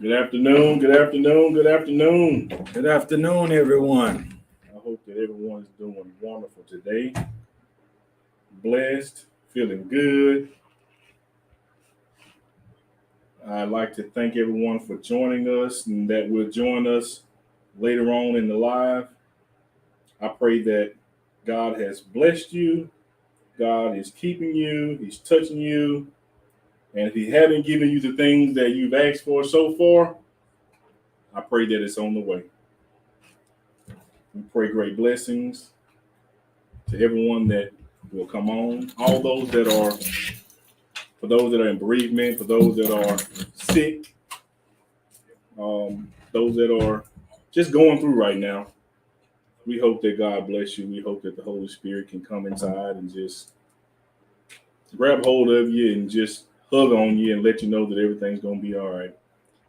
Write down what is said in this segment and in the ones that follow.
Good afternoon, good afternoon, good afternoon. Good afternoon, everyone. I hope that everyone is doing wonderful today. Blessed, feeling good. I'd like to thank everyone for joining us and that will join us later on in the live. I pray that God has blessed you. God is keeping you. He's touching you. And if He haven't given you the things that you've asked for so far, I pray that it's on the way. We pray great blessings to everyone that will come on. All those that are, for those that are in bereavement, for those that are sick, those that are just going through right now. We hope that God bless you. We hope that the Holy Spirit can come inside and just grab hold of you and just hug on you and let you know that everything's going to be all right.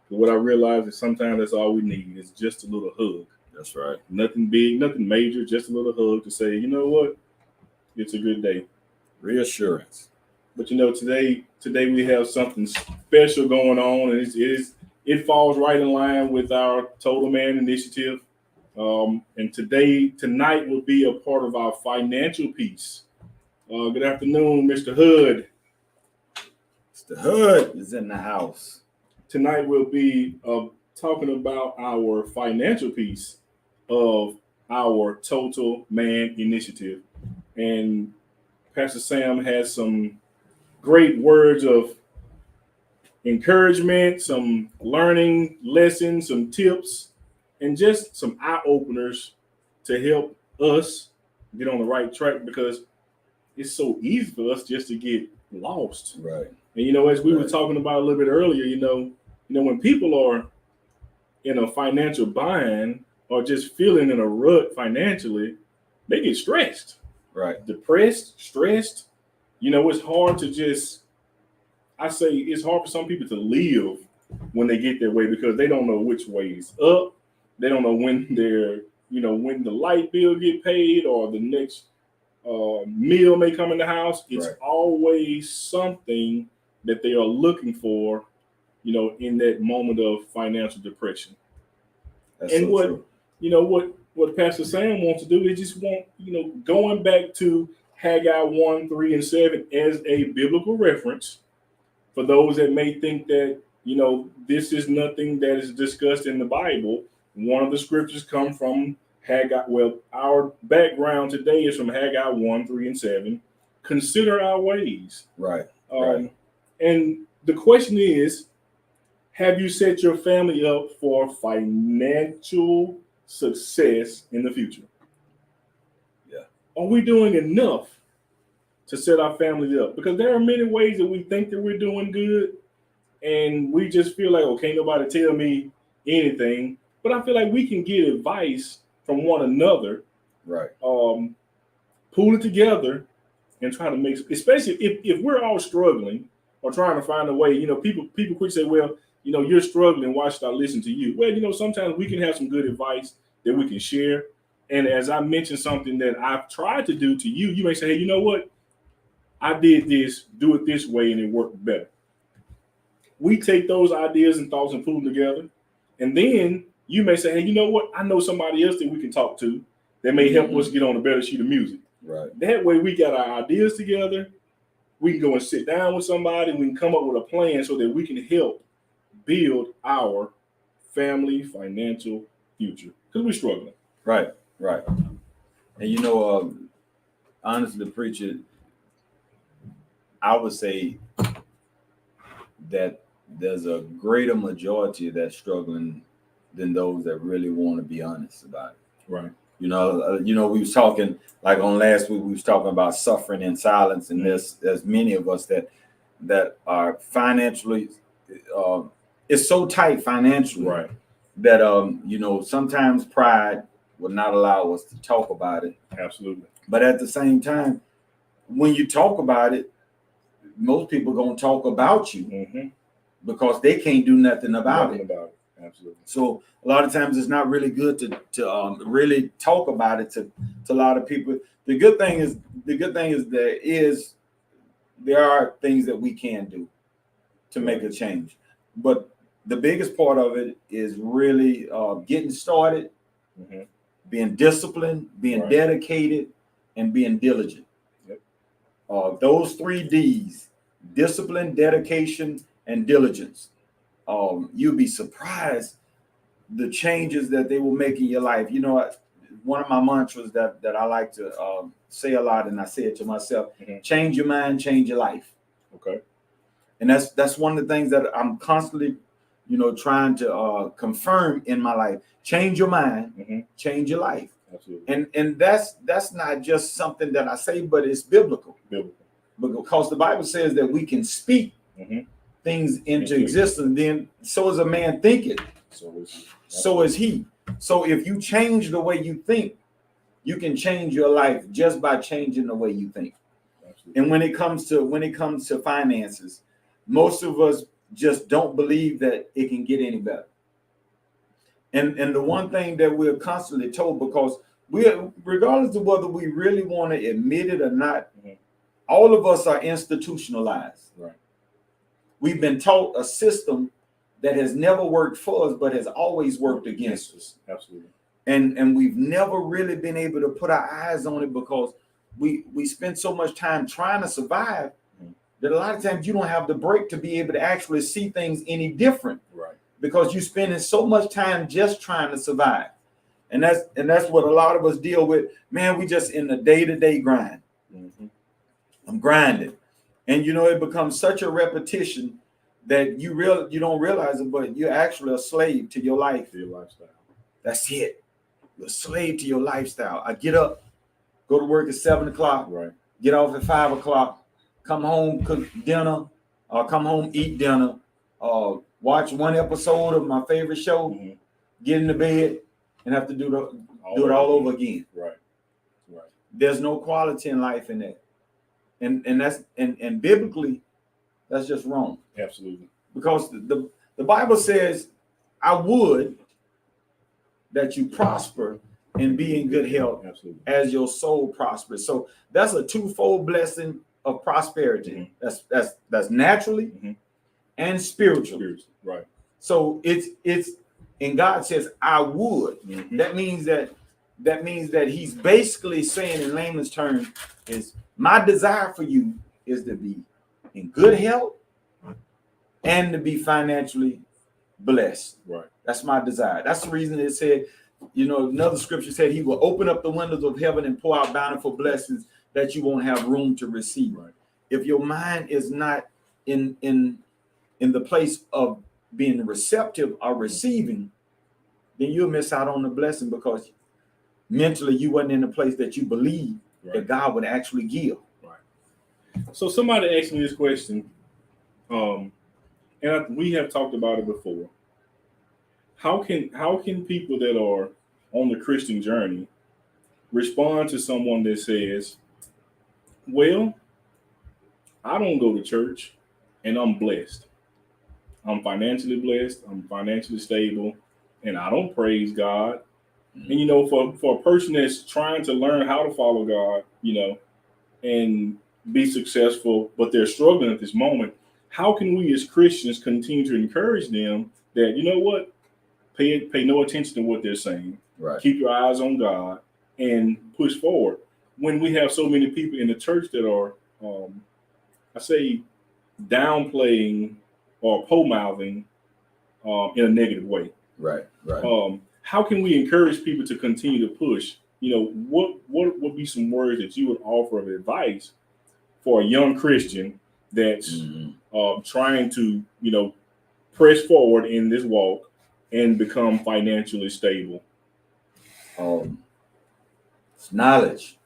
But what I realize is sometimes that's all we need is just a little hug. That's right. Nothing big, nothing major, just a little hug to say, you know what? It's a good day. Reassurance. But today we have something special going on, and it falls right in line with our Total Man Initiative. And tonight will be a part of our financial piece. Good afternoon, Mr. Hood. Mr. Hood is in the house. Tonight we'll be talking about our financial piece of our Total Man Initiative. And Pastor Sam has some great words of encouragement, some learning lessons, some tips, and just some eye openers to help us get on the right track because it's so easy for us just to get lost. Right. And as we were talking about a little bit earlier, when people are in a financial bind or just feeling in a rut financially, they get stressed. Right. Depressed, stressed. It's hard to it's hard for some people to live when they get their way because they don't know which way is up. They don't know when when the light bill get paid or the next meal may come in the house. It's always something that they are looking for, in that moment of financial depression. That's and so true. What Pastor Sam wants to do is just going back to Hagai 1, 3, and 7 as a biblical reference for those that may think that, this is nothing that is discussed in the Bible. One of the scriptures come from Hagai. Well, our background today is from Hagai 1, 3, and 7. Consider our ways. Right. And the question is, have you set your family up for financial success in the future? Yeah. Are we doing enough to set our family up? Because there are many ways that we think that we're doing good, and we just feel like, can't nobody tell me anything. But I feel like we can get advice from one another. Right. Pull it together and try to make, especially if we're all struggling or trying to find a way. People quick say, well, you're struggling. Why should I listen to you? Well, sometimes we can have some good advice that we can share. And as I mentioned something that I've tried to do to you, you may say, hey, you know what? I did this, do it this way, and it worked better. We take those ideas and thoughts and put them together. And then you may say, hey, you know what? I know somebody else that we can talk to that may help us get on a better sheet of music. Right. That way we got our ideas together. We can go and sit down with somebody. We can come up with a plan so that we can help build our family financial future because we're struggling. Right. And honestly, preacher, I would say that there's a greater majority that's struggling than those that really want to be honest about it. Right. We was talking like on last week, we was talking about suffering in silence, and there's many of us that are financially, it's so tight financially, right, that sometimes pride will not allow us to talk about it. Absolutely. But at the same time, when you talk about it, most people gonna talk about you because they can't do nothing about it. Absolutely. So a lot of times it's not really good to really talk about it to a lot of people. The good thing is there are things that we can do to make a change. But the biggest part of it is really getting started, being disciplined, being dedicated, and being diligent. Yep. Those 3 Ds: discipline, dedication, and diligence. You'll be surprised the changes that they will make in your life. You know, one of my mantras that I like to say a lot, and I say it to myself: change your mind, change your life. Okay. And that's one of the things that I'm constantly, trying to confirm in my life. Change your mind, change your life. Absolutely. And that's not just something that I say, but it's biblical. Because the Bible says that we can speak things into existence. Then so is a man thinketh, so is he. So if you change the way you think, you can change your life just by changing the way you think. Absolutely. And when it comes to finances, most of us just don't believe that it can get any better. And the one thing that we're constantly told, because regardless of whether we really want to admit it or not, all of us are institutionalized. Right. We've been taught a system that has never worked for us, but has always worked against us. Absolutely. And we've never really been able to put our eyes on it, because we spend so much time trying to survive that a lot of times you don't have the break to be able to actually see things any different. Right. Because you're spending so much time just trying to survive. And that's what a lot of us deal with. Man, we just in the day-to-day grind. I'm grinding. And it becomes such a repetition that you don't realize it, but you're actually a slave to your life. To your lifestyle. That's it. You're a slave to your lifestyle. I get up, go to work at 7 o'clock, right. Get off at 5 o'clock, come home, cook dinner, come home, eat dinner, watch one episode of my favorite show, get into bed, and have to do it all over again. Right. There's no quality in life in that. And that's and biblically, that's just wrong. Absolutely. Because the Bible says, I would that you prosper and be in good health. Absolutely. As your soul prospers. So that's a twofold blessing of prosperity. That's naturally and spiritually. Right. So it's and God says, I would. That means that he's basically saying, in layman's terms, is my desire for you is to be in good health and to be financially blessed. Right. That's my desire. That's the reason it said, another scripture said he will open up the windows of heaven and pour out bountiful blessings that you won't have room to receive. Right. If your mind is not in the place of being receptive or receiving, then you'll miss out on the blessing, because mentally you wasn't in the place that you believe that God would actually give. Right. So somebody asked me this question, and we have talked about it before. How can people that are on the Christian journey respond to someone that says, well, I don't go to church and I'm blessed. I'm financially blessed. I'm financially stable, and I don't praise God. And for a person that's trying to learn how to follow God, and be successful, but they're struggling at this moment, how can we as Christians continue to encourage them that, pay no attention to what they're saying. Right. Keep your eyes on God and push forward. When we have so many people in the church that are, I say, downplaying or po-mouthing in a negative way. Right. How can we encourage people to continue to push? What would be some words that you would offer of advice for a young Christian that's trying to, press forward in this walk and become financially stable? It's knowledge.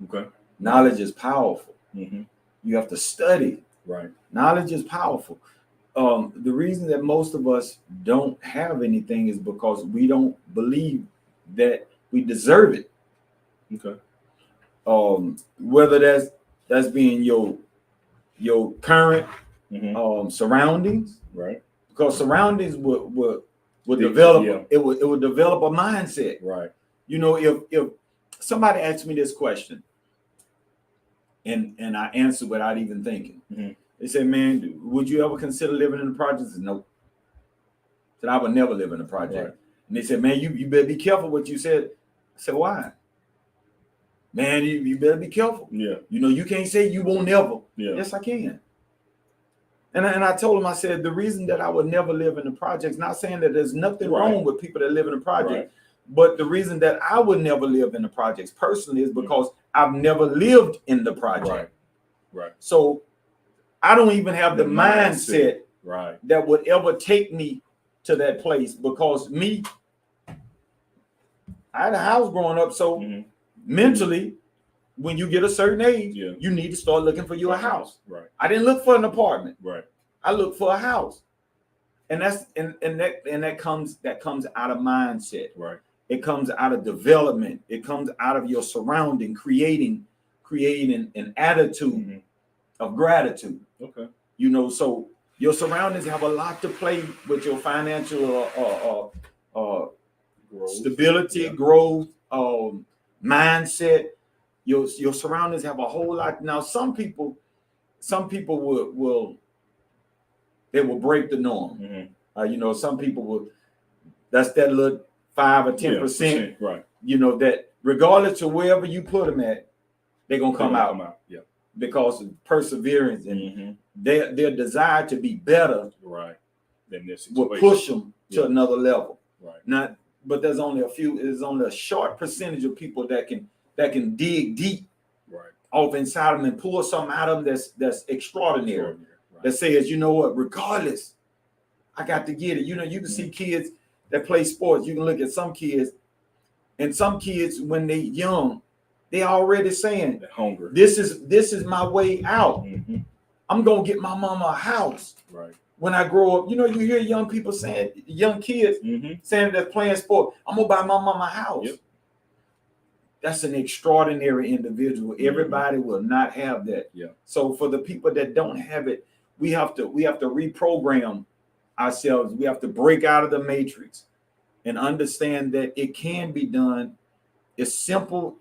Okay. Knowledge is powerful. You have to study. Right. Knowledge is powerful. The reason that most of us don't have anything is because we don't believe that we deserve it. Okay. Whether that's being your current surroundings, right? Because surroundings would develop. Yeah. It would develop a mindset, right? If somebody asked me this question, and I answered without even thinking. They said, man, would you ever consider living in the projects? Nope. Said I would never live in a project. Right. And they said, man, you better be careful what you said. I said, why? Man, you better be careful. Yeah. You know, you can't say you won't never. Yeah. Yes, I can. And I told him, I said, the reason that I would never live in the projects, not saying that there's nothing wrong with people that live in the project, but the reason that I would never live in the projects personally is because I've never lived in the project. Right. So I don't even have the mindset that would ever take me to that place, because me, I had a house growing up. So mentally, when you get a certain age, you need to start looking for you a house. Right. I didn't look for an apartment. Right. I looked for a house. And that comes out of mindset. Right. It comes out of development. It comes out of your surrounding, creating an attitude of gratitude. Okay. You know, so your surroundings have a lot to play with your financial growth. Stability, growth, mindset. Your surroundings have a whole lot. Now, some people will break the norm. You know, some people will. That's that little 5 or 10%. Right. You know, that regardless of wherever you put them at, they're gonna come out. Yeah. Because of perseverance and their desire to be better. Right. Than this will push them to another level. Right. But there's only a short percentage of people that can dig deep off inside them and pull something out of them that's extraordinary. That says, you know what, regardless, I got to get it. You know, you can see kids that play sports. You can look at some kids, and some kids when they young, they already saying, the hunger. This is my way out. I'm gonna get my mama a house. Right. When I grow up, you know, you hear young people saying, young kids saying that playing sport, I'm gonna buy my mama a house. Yep. That's an extraordinary individual. Everybody will not have that. Yeah. So for the people that don't have it, we have to reprogram ourselves. We have to break out of the matrix and understand that it can be done. It's simple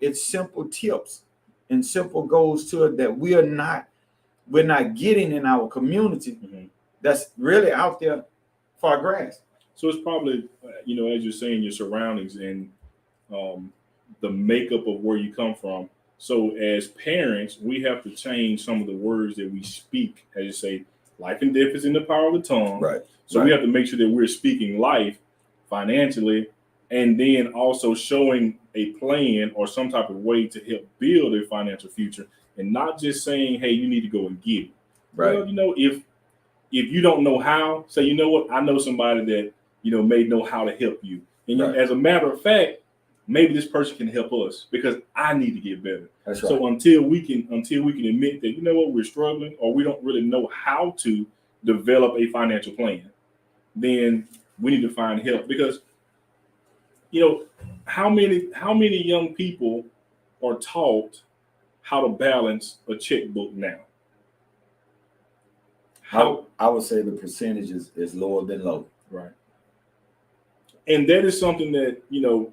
tips and simple goals to it that we're not getting in our community. That's really out there for our grasp. So it's probably, you know, as you're saying, your surroundings and the makeup of where you come from. So as parents, we have to change some of the words that we speak. As you say, life and death is in the power of the tongue. Right. So we have to make sure that we're speaking life financially, and then also showing a plan or some type of way to help build a financial future, and not just saying, hey, you need to go and get it. Right. Well, you know, if you don't know how, say, you know what, I know somebody that, you know, may know how to help you. And as a matter of fact, maybe this person can help us because I need to get better. That's right. So until we can admit that, you know what, we're struggling or we don't really know how to develop a financial plan, then we need to find help. Because, you know, how many young people are taught how to balance a checkbook now? I would say the percentage is lower than low. Right. And that is something that, you know,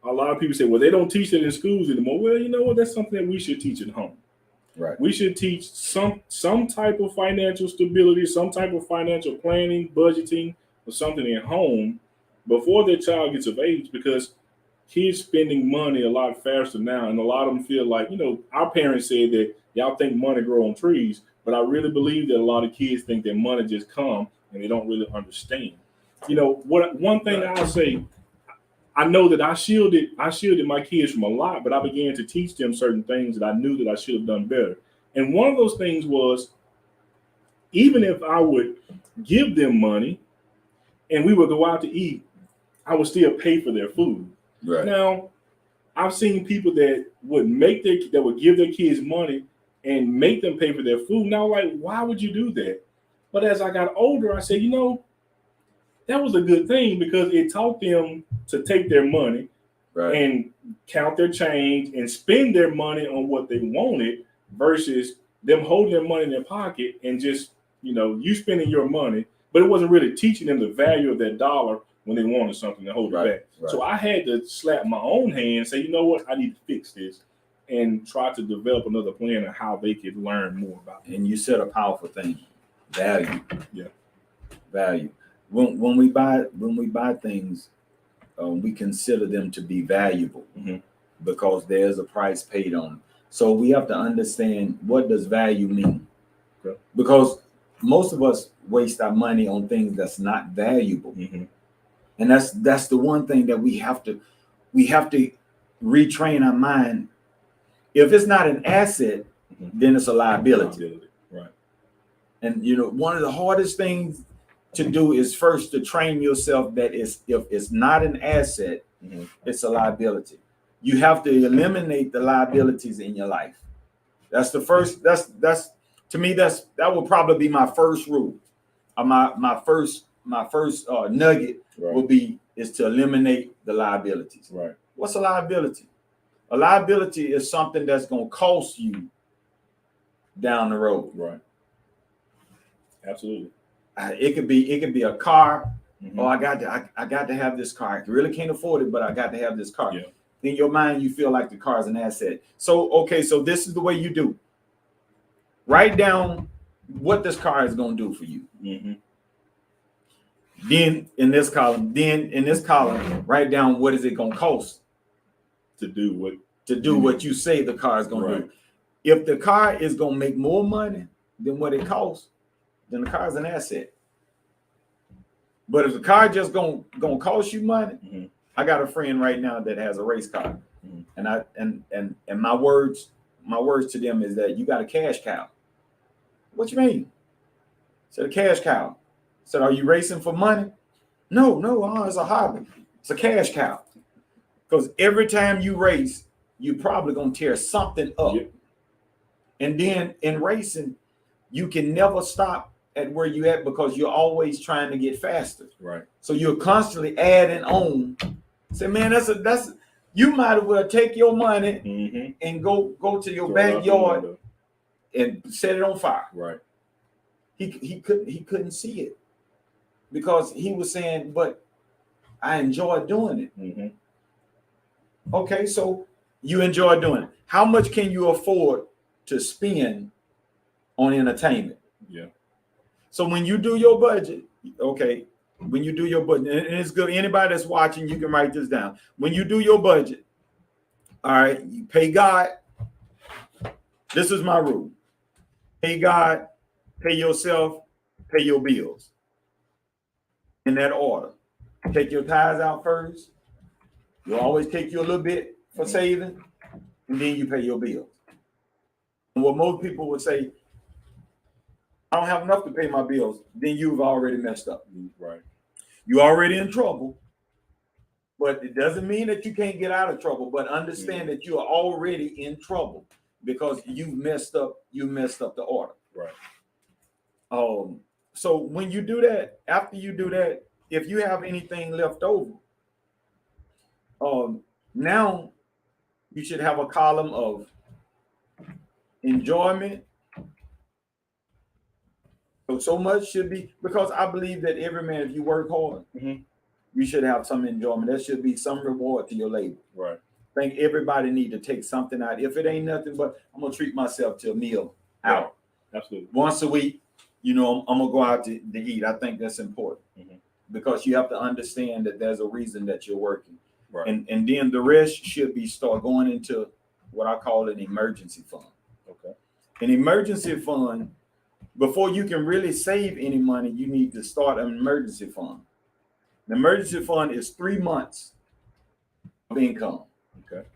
a lot of people say, well, they don't teach it in schools anymore. Well, you know what? That's something that we should teach at home. Right. We should teach some type of financial stability, some type of financial planning, budgeting, or something at home before their child gets of age, because kids spending money a lot faster now. And a lot of them feel like, you know, our parents said that y'all think money grow on trees, but I really believe that a lot of kids think that money just come and they don't really understand. You know, one thing I'll say, I know that I shielded my kids from a lot, but I began to teach them certain things that I knew that I should have done better. And one of those things was, even if I would give them money and we would go out to eat, I would still pay for their food. Right. Now, I've seen people that would give their kids money and make them pay for their food. Now, like, why would you do that? But as I got older, I said, you know, that was a good thing, because it taught them to take their money and count their change and spend their money on what they wanted, versus them holding their money in their pocket and just, you know, you spending your money, but it wasn't really teaching them the value of that dollar when they wanted something to hold it back. Right. So I had to slap my own hand and say, you know what, I need to fix this, and try to develop another plan on how they could learn more about it. And you said a powerful thing, value. Yeah. Value. when we buy things, we consider them to be valuable because there's a price paid on them. So we have to understand, what does value mean? Okay. Because most of us waste our money on things that's not valuable. And that's the one thing that we have to retrain our mind. If it's not an asset, then it's a liability. Right. And one of the hardest things to do is first to train yourself that if it's not an asset, it's a liability. You have to eliminate the liabilities in your life. That's the first. That's to me. That will probably be my first rule. My first nugget will be is to eliminate the liabilities. Right. What's a liability? A liability is something that's going to cost you down the road. Right. Absolutely. It could be a car. Oh, I got to have this car. I really can't afford it, but I got to have this car. Yeah. In your mind, you feel like the car is an asset. So this is the way you do. Write down what this car is going to do for you. Then in this column, write down what is it going to cost to do what you say the car is going to do. If the car is going to make more money than what it costs, then the car is an asset. But if the car just gonna cost you money, I got a friend right now that has a race car, and my words to them is that you got a cash cow. What you mean? I said, a cash cow. I said, are you racing for money? No, it's a hobby. It's a cash cow. Because every time you race, you're probably gonna tear something up. Yep. And then in racing, you can never stop at where you at because you're always trying to get faster. Right. So you're constantly adding on. Say, man, that's you might as well take your money and go to your backyard and set it on fire. Right. He couldn't see it because he was saying, but I enjoy doing it. Okay, so you enjoy doing it. How much can you afford to spend on entertainment? Yeah. So when you do your budget, when you do your budget, and it's good, anybody that's watching, you can write this down. When you do your budget, all right, you pay God. This is my rule. Pay God, pay yourself, pay your bills. In that order. Take your tithes out first. You always take you a little bit for saving, and then you pay your bills. And what most people would say, I don't have enough to pay my bills, then you've already messed up. Right. You're already in trouble, but it doesn't mean that you can't get out of trouble, but understand that you are already in trouble because you messed up the order. Right. So when you do that, after you do that, if you have anything left over, now you should have a column of enjoyment. So much should be, because I believe that every man, if you work hard, you should have some enjoyment. There should be some reward to your labor. Right. I think everybody need to take something out. If it ain't nothing but I'm gonna treat myself to a meal out. Absolutely. Once a week, I'm gonna go out to eat. I think that's important because you have to understand that there's a reason that you're working. Right. And then the rest should be start going into what I call an emergency fund. Okay. An emergency fund, before you can really save any money, you need to start an emergency fund. An emergency fund is 3 months of income. Okay.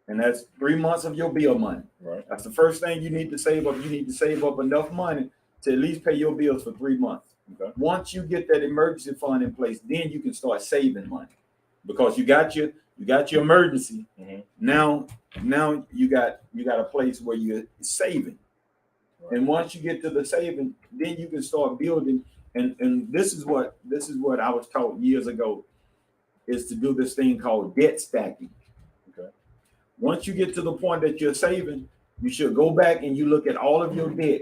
And that's 3 months of your bill money. Right. That's the first thing you need to save up. You need to save up enough money to at least pay your bills for 3 months. Okay. Once you get that emergency fund in place, then you can start saving money because you got your emergency. Now you got a place where you're saving. Right. And once you get to the saving, then you can start building. And this is what I was taught years ago, is to do this thing called debt stacking. Okay. Once you get to the point that you're saving, you should go back and you look at all of your debt,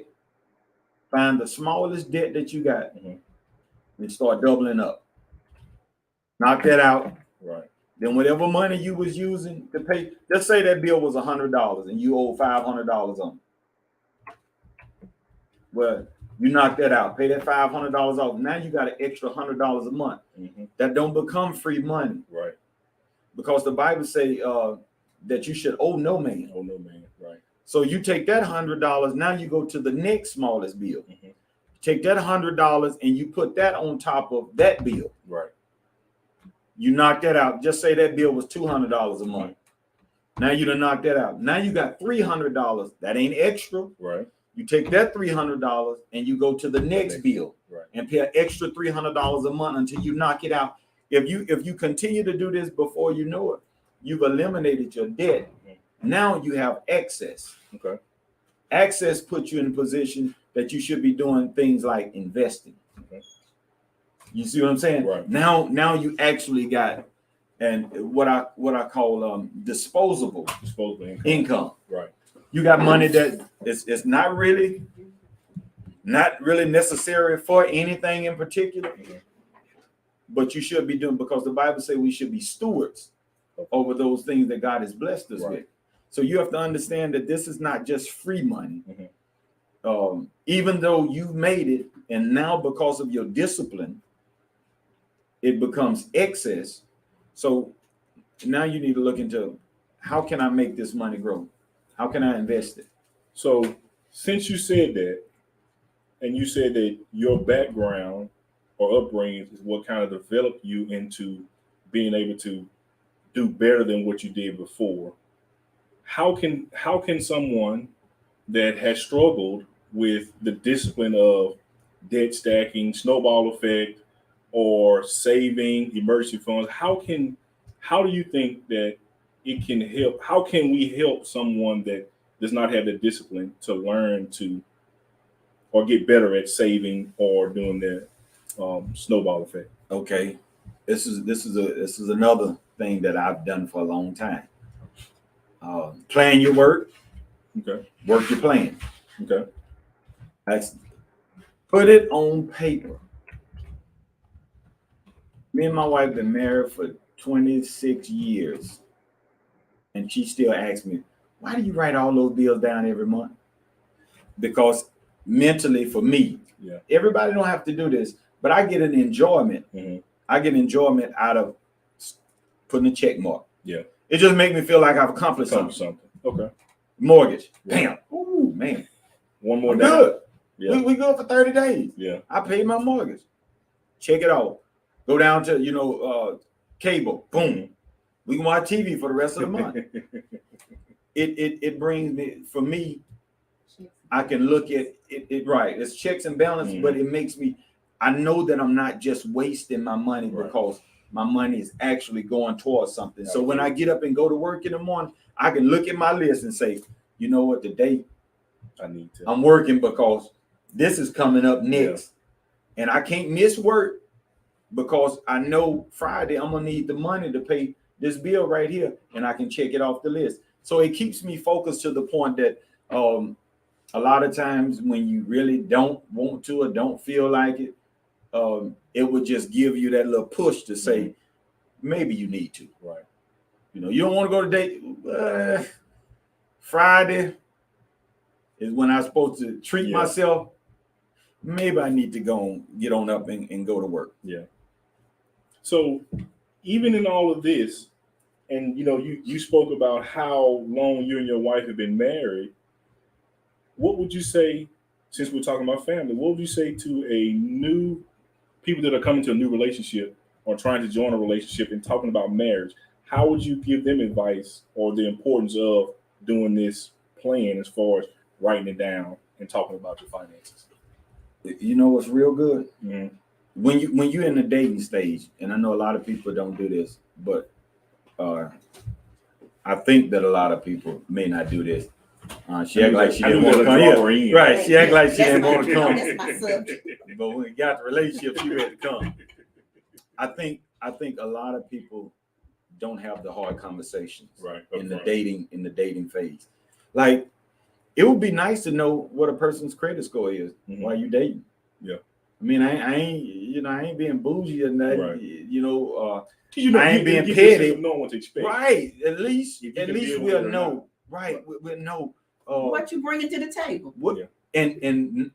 find the smallest debt that you got, and start doubling up. Knock that out. Right. Then whatever money you was using to pay, let's say that bill was $100 and you owe $500 on it. Well, You knock that out. Pay that $500 off. Now you got an extra $100 a month. Mm-hmm. That don't become free money. Right. Because the Bible say that you should owe no man. Oh no man. Right. So you take that $100. Now you go to the next smallest bill. Mm-hmm. Take that $100 and you put that on top of that bill. Right. You knock that out. Just say that bill was $200 a month. Right. Now you done knock that out. Now you got $300. That ain't extra. Right. You take that $300 and you go to the next bill. Right. And pay an extra $300 a month until you knock it out. If you continue to do this before you know it, you've eliminated your debt. Mm-hmm. Now you have excess. Okay. Access puts you in a position that you should be doing things like investing. Okay. You see what I'm saying? Right. Now you actually got and what I call disposable income. Right. You got money that it's not really necessary for anything in particular, mm-hmm. but you should be doing, because the Bible says we should be stewards over those things that God has blessed us with. So you have to understand that this is not just free money. Mm-hmm. Even though you've made it, and now because of your discipline, it becomes excess. So now you need to look into, how can I make this money grow? How can I invest it? So since you said that, and you said that your background or upbringing is what kind of developed you into being able to do better than what you did before, how can someone that has struggled with the discipline of debt stacking, snowball effect, or saving emergency funds, how do you think that it can help? How can we help someone that does not have the discipline to learn to or get better at saving or doing that snowball effect? Okay, this is another thing that I've done for a long time. Plan your work. Okay. Work your plan. Okay. Put it on paper. Me and my wife been married for 26 years, and she still asks me, why do you write all those bills down every month? Because mentally, for me, everybody don't have to do this, but I get an enjoyment. Mm-hmm. I get enjoyment out of putting a check mark. Yeah. It just makes me feel like I've accomplished something. Okay. Mortgage. Bam. Ooh, man. One more day. Good. Yeah. We good for 30 days. Yeah. I paid my mortgage. Check it off. Go down to, cable. Boom. We can watch TV for the rest of the month. It brings me, for me, I can look at it right. It's checks and balances, but it makes me, I know that I'm not just wasting my money because my money is actually going towards something. So when I get up and go to work in the morning, I can look at my list and say, you know what, today I'm working because this is coming up next. And I can't miss work because I know Friday I'm gonna need the money to pay this bill right here, and I can check it off the list. So it keeps me focused to the point that a lot of times when you really don't want to or don't feel like it, it would just give you that little push to say, maybe you need to. Right. You don't want to go to date. Friday is when I'm supposed to treat myself. Maybe I need to go and get on up and go to work. Yeah. So even in all of this, and you spoke about how long you and your wife have been married, what would you say, since we're talking about family, what would you say to people that are coming to a new relationship or trying to join a relationship and talking about marriage? How would you give them advice or the importance of doing this plan as far as writing it down and talking about your finances? You know what's real good? Mm-hmm. When you're in the dating stage, and I know a lot of people don't do this, but I think that a lot of people may not do this. She act like she didn't want to come here. Right. She act like she didn't want to come. That's my subject. But when we got the relationship, she ready to come. I think a lot of people don't have the hard conversations in the dating phase. Like, it would be nice to know what a person's credit score is while you dating. Yeah. I mean, I ain't being bougie or nothing. Right. I ain't being petty. No one to expect. Right. At least we'll know. Right. We'll know what you bringing to the table. And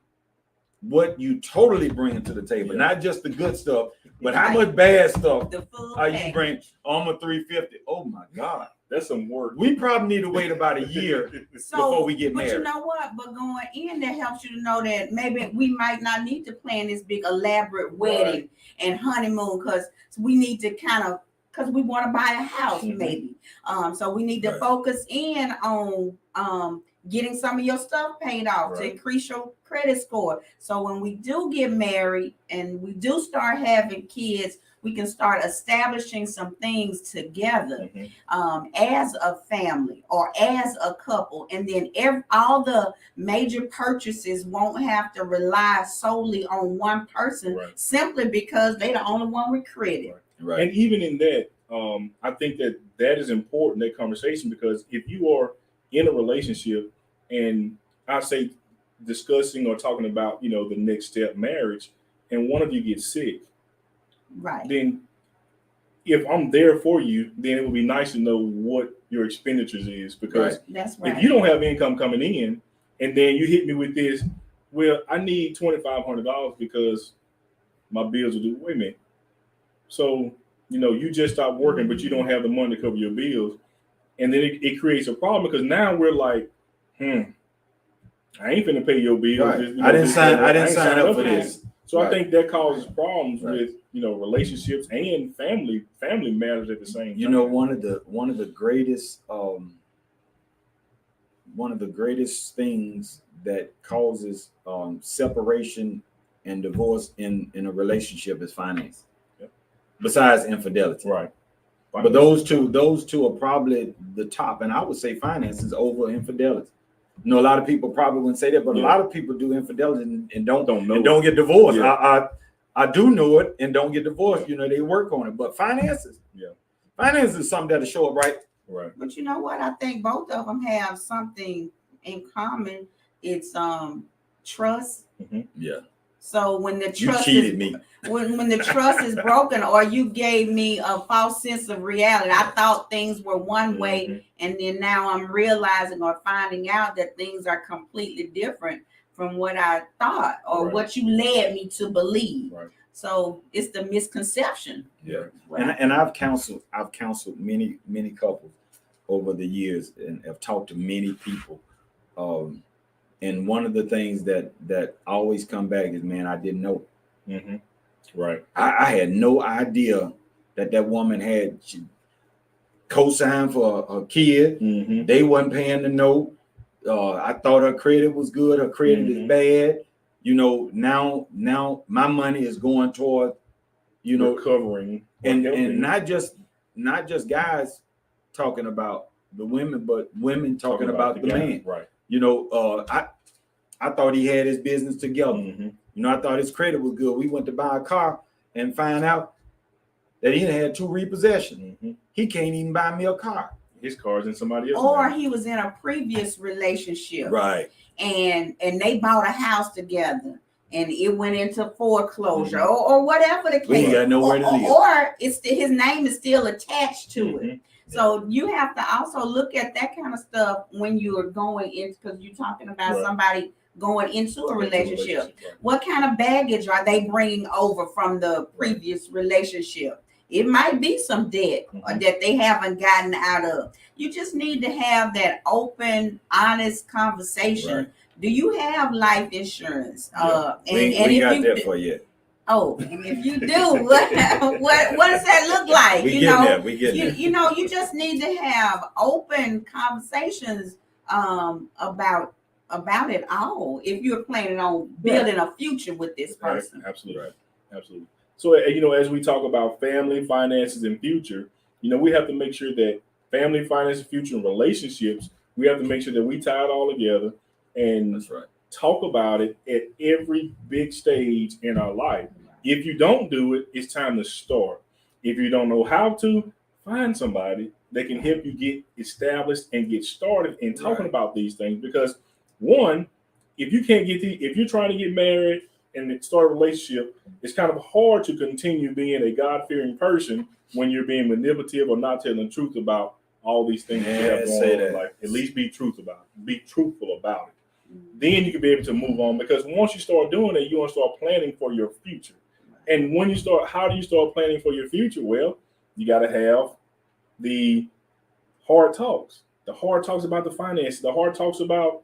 what you totally bring to the table, not just the good stuff, but how Right. much bad stuff The food are you package. bring on the 350? Oh my God. That's some work. We probably need to wait about a year before we get married. But you know what? But going in, that helps you to know that maybe we might not need to plan this big elaborate wedding and honeymoon because we need to because we want to buy a house maybe. So we need to focus in on getting some of your stuff paid off to increase your credit score. So when we do get married and we do start having kids, we can start establishing some things together as a family or as a couple. And then all the major purchases won't have to rely solely on one person simply because they're the only one with credit. Right. And even in that, I think that is important, that conversation, because if you are in a relationship and I say discussing or talking about, the next step, marriage, and one of you gets sick, then if I'm there for you, then it would be nice to know what your expenditures is, because if you don't have income coming in and then you hit me with this, well, I need $2,500 because my bills are due. Wait a minute. So, you just stopped working, but you don't have the money to cover your bills. And then it creates a problem because now we're like, I ain't finna pay your bills. Right. I didn't sign up for this. So I think that causes problems with relationships and family matters at the same time. One of the greatest things that causes separation and divorce in a relationship is finance. Besides infidelity. Right. But those two are probably the top, and I would say finances over infidelity. A lot of people probably wouldn't say that, but a lot of people do infidelity and don't know and don't get divorced. Yeah. I do know it and don't get divorced. They work on it, but finances is something that'll show up right. But you know what? I think both of them have something in common. It's trust. Yeah. So when the trust me. When the trust is broken, or you gave me a false sense of reality, I thought things were one way, and then now I'm realizing or finding out that things are completely different from what I thought or what you led me to believe. Right. So it's the misconception. Yeah. And I've counseled many couples over the years and have talked to many people. And one of the things that always come back is, man, I didn't know. Right. I had no idea that woman had co-signed for a kid. They wasn't paying the note. I thought her credit was good. Her credit is bad. Now my money is going toward, recovering and not just guys talking about the women, but women talking about the man. Right. I thought he had his business together. I thought his credit was good. We went to buy a car and find out that he had 2 repossessions. He can't even buy me a car. His car's in somebody else's Or name. he was in a previous relationship. Right. And they bought a house together and it went into foreclosure or whatever the case. We ain't got nowhere to live. Or his name is still attached to it. So you have to also look at that kind of stuff when you are going in, because you're talking about somebody going into a relationship. What kind of baggage are they bringing over from the previous relationship? It might be some debt that they haven't gotten out of. You just need to have that open, honest conversation. Right. Do you have life insurance? We got that for you. Oh, and if you do, what does that look like? We getting there. You just need to have open conversations about it all if you're planning on building a future with this person. Absolutely. So, as we talk about family, finances, and future, we have to make sure that family, finances, future, and relationships, we have to make sure that we tie it all together and talk about it at every big stage in our life. If you don't do it, it's time to start. If you don't know how to, find somebody that can help you get established and get started in talking about these things. Because one, if you're trying to get married and start a relationship, it's kind of hard to continue being a God-fearing person when you're being manipulative or not telling the truth about all these things that you have going on in life. At least be truthful about it. then you can be able to move on. Because once you start doing it, you want to start planning for your future. And when you start, how do you start planning for your future? Well, you got to have the hard talks. The hard talks about the finances. The hard talks about,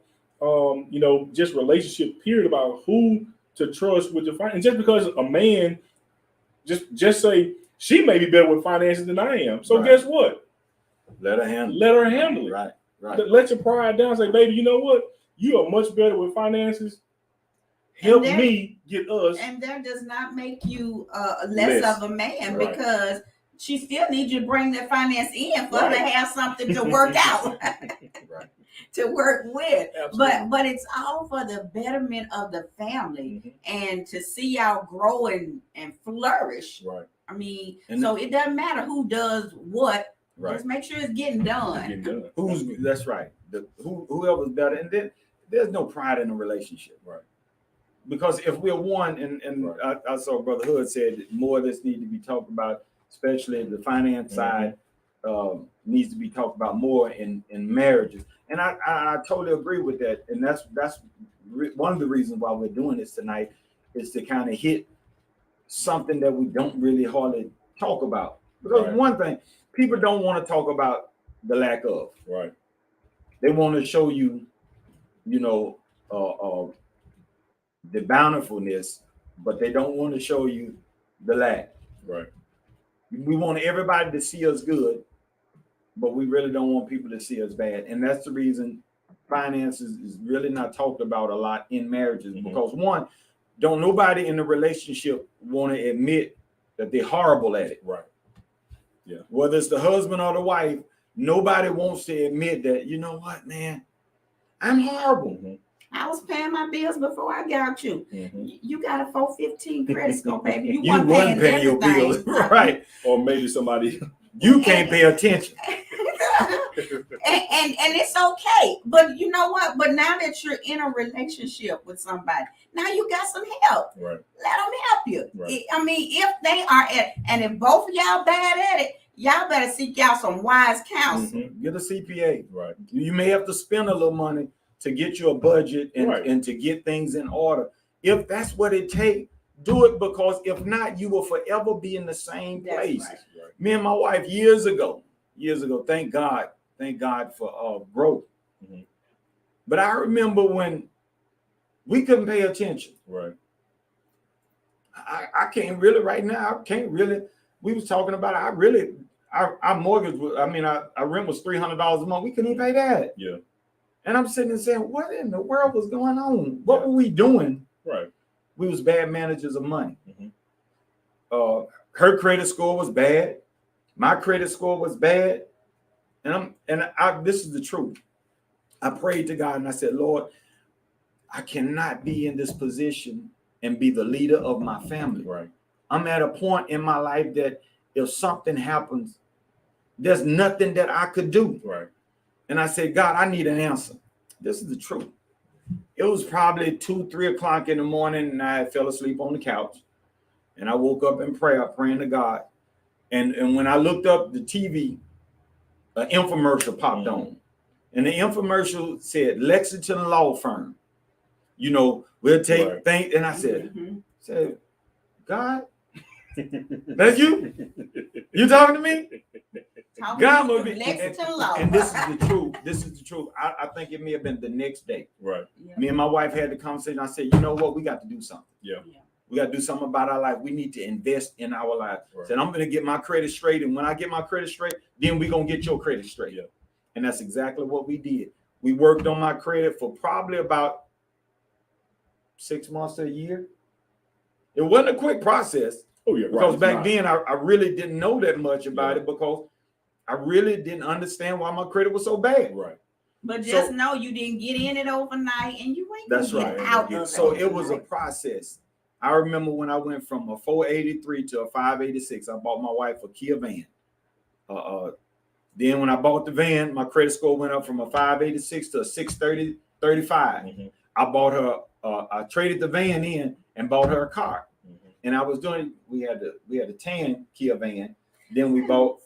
just relationship period, about who to trust with your finances. Just because a man, just say she may be better with finances than I am. So guess what? Let her handle. Let her handle it. Right. Right. Let your pride down. Say, baby, you know what? You are much better with finances. Help me get us. And that does not make you less of a man, because she still needs you to bring that finance in for her to have something to work out, to work with. Absolutely. But it's all for the betterment of the family, and to see y'all grow and flourish. Right. I mean, so it doesn't matter who does what. Right. Just make sure it's getting done. That's right. Whoever's better, and then there's no pride in a relationship, right? Because if we're one, and I saw Brother Hood said that more of this needs to be talked about, especially the finance side, needs to be talked about more in marriages. And I totally agree with that. And that's one of the reasons why we're doing this tonight, is to kind of hit something that we don't really hardly talk about. Because one thing, people don't want to talk about the lack of. Right. They want to show you, the bountifulness, but they don't want to show you the lack. Right. We want everybody to see us good, but we really don't want people to see us bad. And that's the reason finances is really not talked about a lot in marriages, because one, don't nobody in the relationship want to admit that they're horrible at it. Right. Yeah. Whether it's the husband or the wife, nobody wants to admit that, you know what, man, I'm horrible. I was paying my bills before I got you. You got a 415 credit score, baby. You wasn't paying your bills, right? Or maybe somebody you can't pay attention. and it's okay. But you know what? But now that you're in a relationship with somebody, now you got some help. Right. Let them help you. Right. I mean, if they are and if both of y'all bad at it, y'all better seek out some wise counsel. Get a CPA. Right. You may have to spend a little money to get you a budget and to get things in order. If that's what it takes, do it, because if not, you will forever be in the same place. Right. Me and my wife years ago, thank God for growth. But I remember when we couldn't pay attention. Right. I can't really right now. We was talking about our mortgage was, our rent was $300 a month. We couldn't even pay that. Yeah. And I'm sitting there saying, what in the world was going on? What were we doing? Right. We was bad managers of money. Her credit score was bad. My credit score was bad. And this is the truth. I prayed to God and I said, Lord, I cannot be in this position and be the leader of my family. Right. I'm at a point in my life that if something happens, there's nothing that I could do. Right. And I said, God, I need an answer. This is the truth. It was probably 2-3 o'clock in the morning, and I fell asleep on the couch. And I woke up in prayer, praying to God. And when I looked up the TV, an infomercial popped on. And the infomercial said, Lexington Law Firm. We'll take things. And I said, God, that's you? You talking to me? God will be, and this is the truth. I think it may have been the next day. Right. Yeah. Me and my wife had the conversation. I said, you know what? We got to do something. Yeah. We got to do something about our life. We need to invest in our life. Right. Said, I'm going to get my credit straight. And when I get my credit straight, then we're going to get your credit straight. Yeah. And that's exactly what we did. We worked on my credit for probably about 6 months to a year. It wasn't a quick process. Oh, yeah. Because back then, I really didn't know that much about it, because I really didn't understand why my credit was so bad. Right. But just know you didn't get in it overnight, and you ain't gonna get out of it. So it was a process. I remember when I went from a 483 to a 586, I bought my wife a Kia van. Then when I bought the van, my credit score went up from a 586 to a 635. I bought her, I traded the van in and bought her a car. And I was doing, we had a tan Kia van. Then we bought,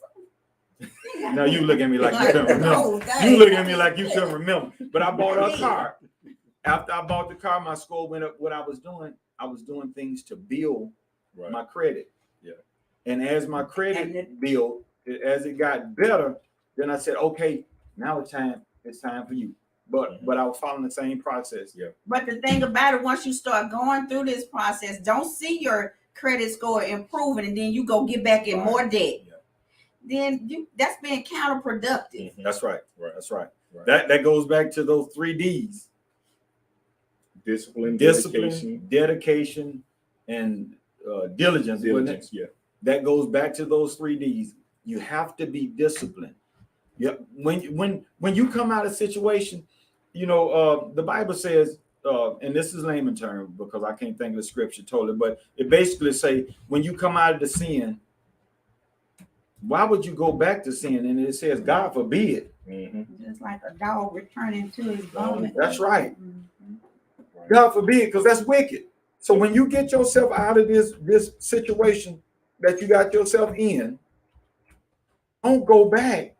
now you look at me like you couldn't remember. You look at me like you couldn't remember. But I bought her a car. After I bought the car, my score went up. What I was doing things to build my credit. Yeah. And as my credit built, as it got better, then I said, okay, now it's time for you. But I was following the same process. Yeah. But the thing about it, once you start going through this process, don't see your credit score improving, and then you go get back in more debt. Yeah. Then that's being counterproductive. That's right. That's right. That goes back to those 3 Ds. Discipline, dedication, and diligence. Yeah. That goes back to those 3 Ds. You have to be disciplined. Yeah. When you come out of a situation, the Bible says, and this is layman term because I can't think of the scripture totally, but it basically say when you come out of the sin, why would you go back to sin? And it says, God forbid. Just like a dog returning to his vomit. That's right. God forbid, because that's wicked. So when you get yourself out of this situation that you got yourself in, don't go back.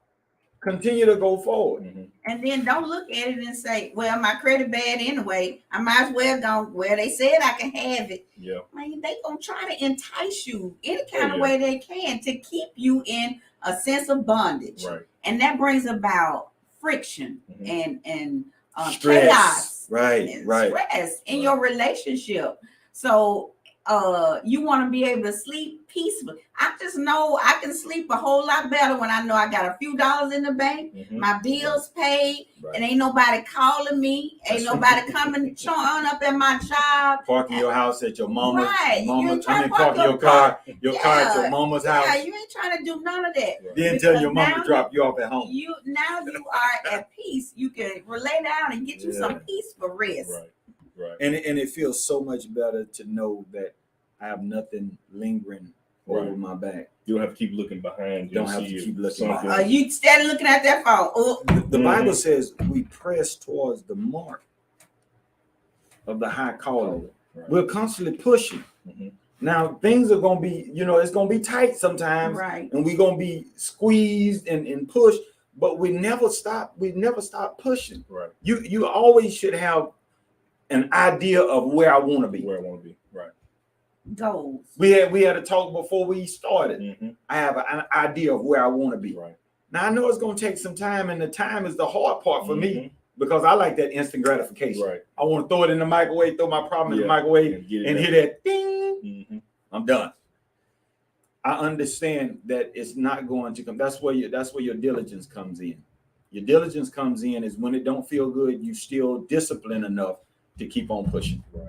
Continue to go forward. And then don't look at it and say, well, my credit bad anyway. I might as well go where they said I can have it. Yeah. Man, they gonna try to entice you any kind of way they can to keep you in a sense of bondage. Right. And that brings about friction and Stress. chaos. Right. Stress in your relationship. So you want to be able to sleep peacefully. I just know I can sleep a whole lot better when I know I got a few dollars in the bank, my bills paid, and ain't nobody calling me, ain't nobody coming showing up at my job. Parking your house at your mama's. Right. Parking your car at your mama's house. Yeah, you ain't trying to do none of that. Right. Then tell your mama to drop you off at home. Now you are at peace. You can lay down and get you some peaceful rest. Right. And it feels so much better to know that I have nothing lingering over my back. You don't have to keep looking behind. You don't have to keep looking behind. You steady looking at that phone. The Bible says we press towards the mark of the high calling. Right. We're constantly pushing. Now things are gonna be, it's gonna be tight sometimes, right? And we're gonna be squeezed and pushed, but we never stop. We never stop pushing. Right. You always should have an idea of where I want to be. Right. Goals. We had a talk before we started. I have an idea of where I want to be. Right. Now I know it's going to take some time, and the time is the hard part for me because I like that instant gratification. Right. I want to throw it in the microwave, throw my problem in the microwave, and hear that ding. I'm done. I understand that it's not going to come. That's where your diligence comes in. Your diligence comes in is when it don't feel good, you still disciplined enough to keep on pushing. Right.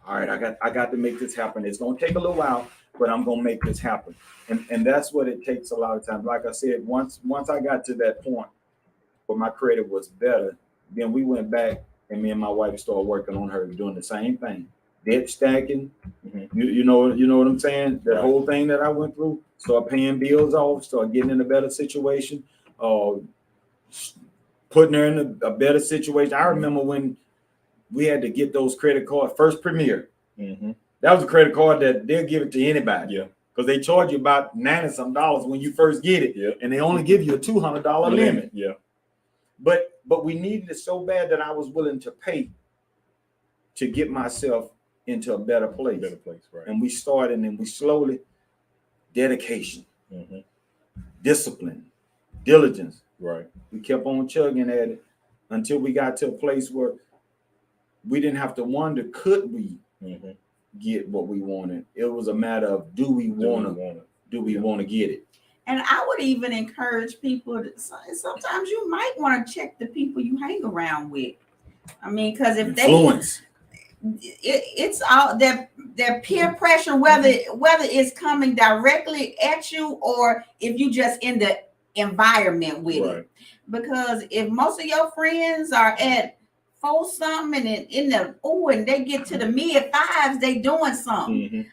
All right, I got to make this happen. It's gonna take a little while, but I'm gonna make this happen. And that's what it takes a lot of times. Like I said, once I got to that point where my credit was better, then we went back and me and my wife started working on her doing the same thing. Debt stacking, you know what I'm saying? The whole thing that I went through, start paying bills off, start getting in a better situation, putting her in a better situation. I remember when we had to get those credit cards, First Premier. That was a credit card that they'll give it to anybody. Yeah. Because they charge you about $90-some when you first get it. Yeah. And they only give you a $200 limit. Yeah. But we needed it so bad that I was willing to pay to get myself into a better place. Right. And we started and we slowly, dedication, discipline, diligence. Right. We kept on chugging at it until we got to a place where we didn't have to wonder, could we get what we wanted? It was a matter of, do we want to get it? And I would even encourage people to, sometimes you might want to check the people you hang around with. I mean, because if influence. It's all their peer pressure, whether it's coming directly at you or if you just in the environment with it. Because if most of your friends are at 4 something and in the and they get to the mid 5s, they doing something.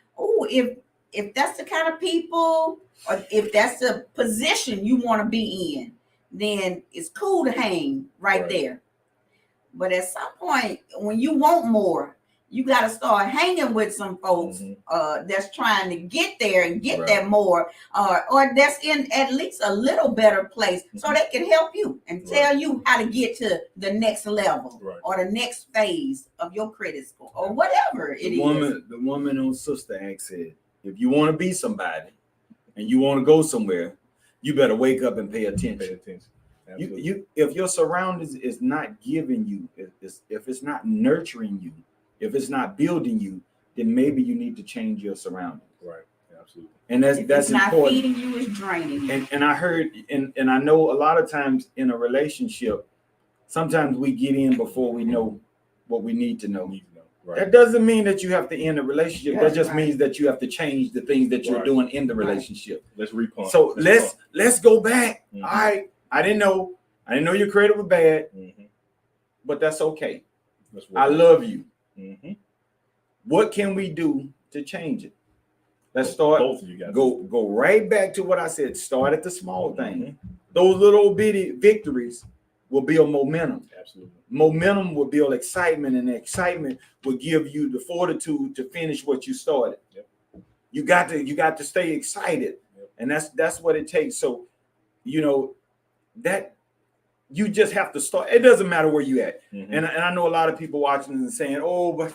If that's the kind of people or if that's the position you want to be in, then it's cool to hang right there. But at some point, when you want more, you got to start hanging with some folks that's trying to get there and get that more, or that's in at least a little better place, so they can help you and tell you how to get to the next level or the next phase of your credit score or whatever it is. The woman on Sister Act said, if you want to be somebody and you want to go somewhere, you better wake up and pay attention. Pay attention. You if your surroundings is not giving you, if it's not nurturing you, if it's not building you, then maybe you need to change your surroundings. Right. Absolutely. And that's it's important. Not feeding you, it's draining you. And I heard and I know a lot of times in a relationship, sometimes we get in before we know what we need to know. Right. That doesn't mean that you have to end a relationship. That just means that you have to change the things that you're doing in the relationship. Let's repump. So let's go back. All right. I didn't know your credit was bad, but that's okay. I love you. What can we do to change it? Let's start. Both of you guys go right back to what I said. Start at the small thing. Those little bitty victories will build momentum. Absolutely. Momentum will build excitement, and the excitement will give you the fortitude to finish what you started. Yep. You got to stay excited, and that's what it takes. So, that you just have to start. It doesn't matter where you at. And I know a lot of people watching and saying, "Oh, but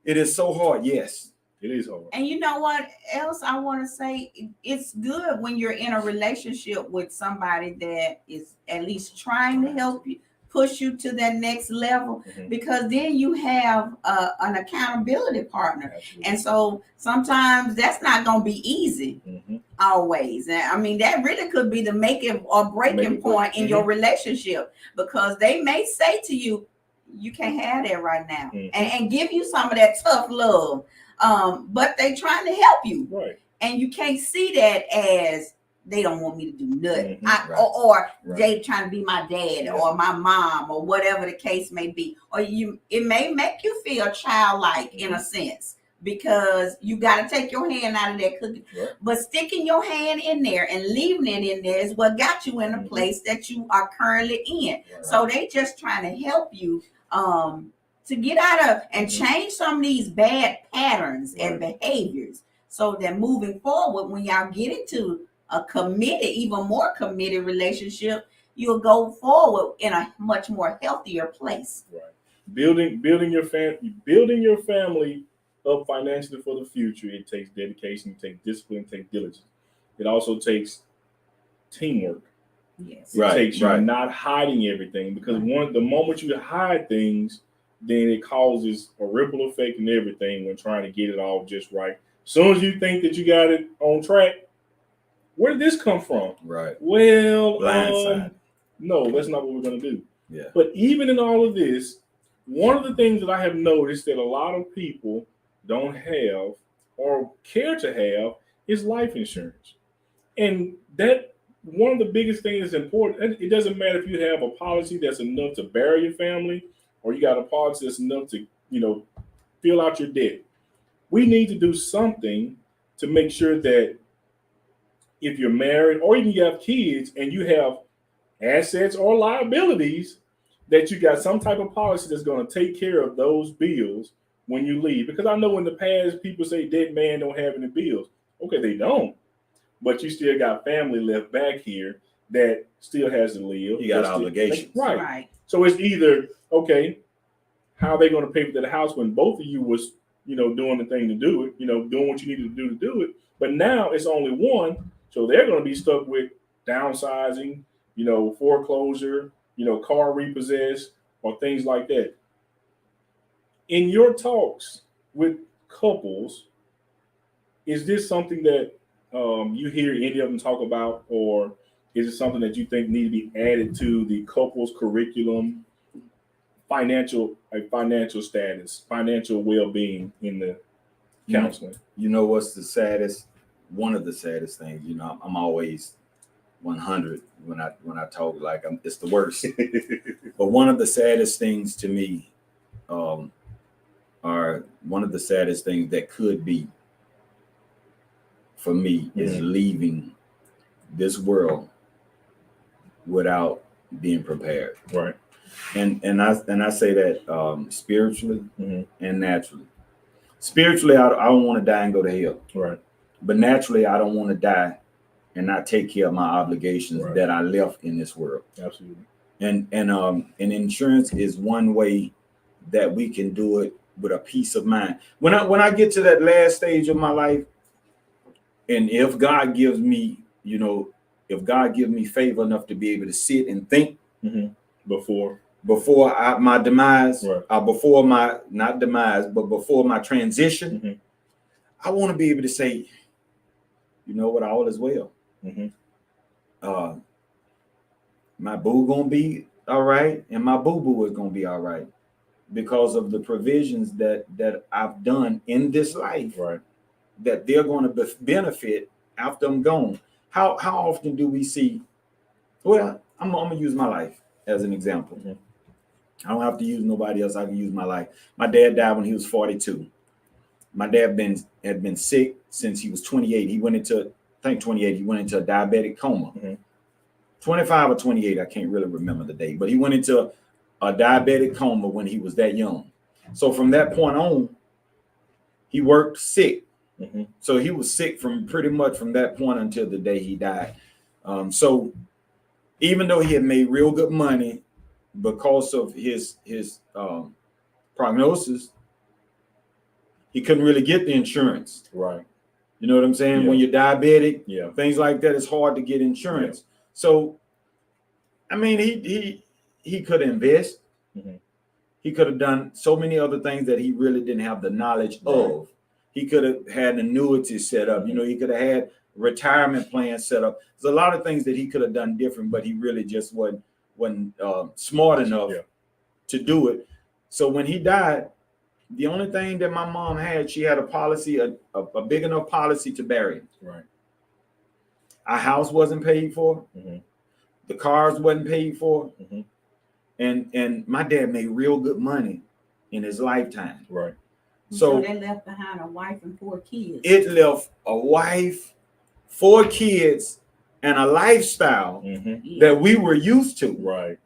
it is so hard." Yes, it is hard. And you know what else I want to say? It's good when you're in a relationship with somebody that is at least trying to help you, push you to that next level, because then you have an accountability partner. Absolutely. And so sometimes that's not going to be easy always. And I mean, that really could be the making or breaking point in your relationship, because they may say to you, you can't have that right now, and give you some of that tough love. But they trying to help you. Right. And you can't see that as they don't want me to do nothing. Or they trying to be my dad or my mom or whatever the case may be. Or it may make you feel childlike in a sense, because you got to take your hand out of that cookie. Right. But sticking your hand in there and leaving it in there is what got you in the place that you are currently in. Right. So they just trying to help you to get out of and change some of these bad patterns and behaviors, so that moving forward, when y'all get into a committed, even more committed relationship, you'll go forward in a much more healthier place. Right. Building your family up financially for the future. It takes dedication, it takes discipline, it takes diligence. It also takes teamwork. Yes. It takes you not hiding everything, because the moment you hide things, then it causes a ripple effect and everything when trying to get it all just right. As soon as you think that you got it on track, where did this come from? Right. Well, blindside. No, that's not what we're going to do. Yeah. But even in all of this, one of the things that I have noticed that a lot of people don't have or care to have is life insurance. And that one of the biggest things that's important. It doesn't matter if you have a policy that's enough to bury your family, or you got a policy that's enough to, fill out your debt. We need to do something to make sure that if you're married or even you have kids and you have assets or liabilities, that you got some type of policy that's going to take care of those bills when you leave. Because I know in the past, people say dead man don't have any bills. Okay, they don't. But you still got family left back here that still has to live. You got obligations. Right. So it's either, okay, how are they going to pay for that house when both of you was, doing the thing to do it, doing what you needed to do it. But now it's only one. So they're going to be stuck with downsizing, foreclosure, car repossessed, or things like that. In your talks with couples, is this something that you hear any of them talk about, or is it something that you think need to be added to the couple's curriculum, financial status, financial well-being in the counseling? You know what's the saddest? One of the saddest things, I'm always 100 when I talk, like it's the worst. But one of the saddest things to me, are one of the saddest things that could be for me is leaving this world without being prepared. Right. And I say that spiritually Mhm. and naturally. Spiritually, I don't want to die and go to hell. Right. But naturally, I don't want to die and not take care of my obligations Right. that I left in this world. Absolutely. And insurance is one way that we can do it with a peace of mind. When I get to that last stage of my life, and if God gives me, if God gives me favor enough to be able to sit and think Mhm. Before. my demise, Right. before my not demise, but before my transition, Mhm. I want to be able to say, you know what, all is well. Mhm. Uh, my boo gonna be all right, and my boo boo is gonna be all right because of the provisions that I've done in this life. Right. That they're going to benefit after I'm gone. How often do we see? Well, I'm gonna use my life as an example. Mhm. I don't have to use nobody else. I can use my life. My dad died when he was 42. My dad had been sick since he was 28. He went into, I think 28. He went into a diabetic coma. Mhm. 25 or 28. I can't really remember the date, but he went into a diabetic coma when he was that young. So from that point on, he worked sick. Mhm. So he was sick from pretty much from that point until the day he died. So even though he had made real good money because of his prognosis, he couldn't really get the insurance. Right. You know what I'm saying? Yeah. When you're diabetic, Yeah. things like that, it's hard to get insurance. Yeah. So, I mean, he could invest. Mhm. He could have done so many other things that he really didn't have the knowledge of. He could have had annuities set up. You know, he could have had retirement plans set up. There's a lot of things that he could have done different, but he really just wasn't smart enough to do it. So when he died, the only thing that my mom had, she had a policy, a big enough policy to bury him. Right. Our house wasn't paid for. Mm-hmm. The cars wasn't paid for. Mm-hmm. And my dad made real good money in his lifetime. Right. So they left behind a wife and 4 kids. It left a wife, 4 kids, and a lifestyle that we were used to. Right.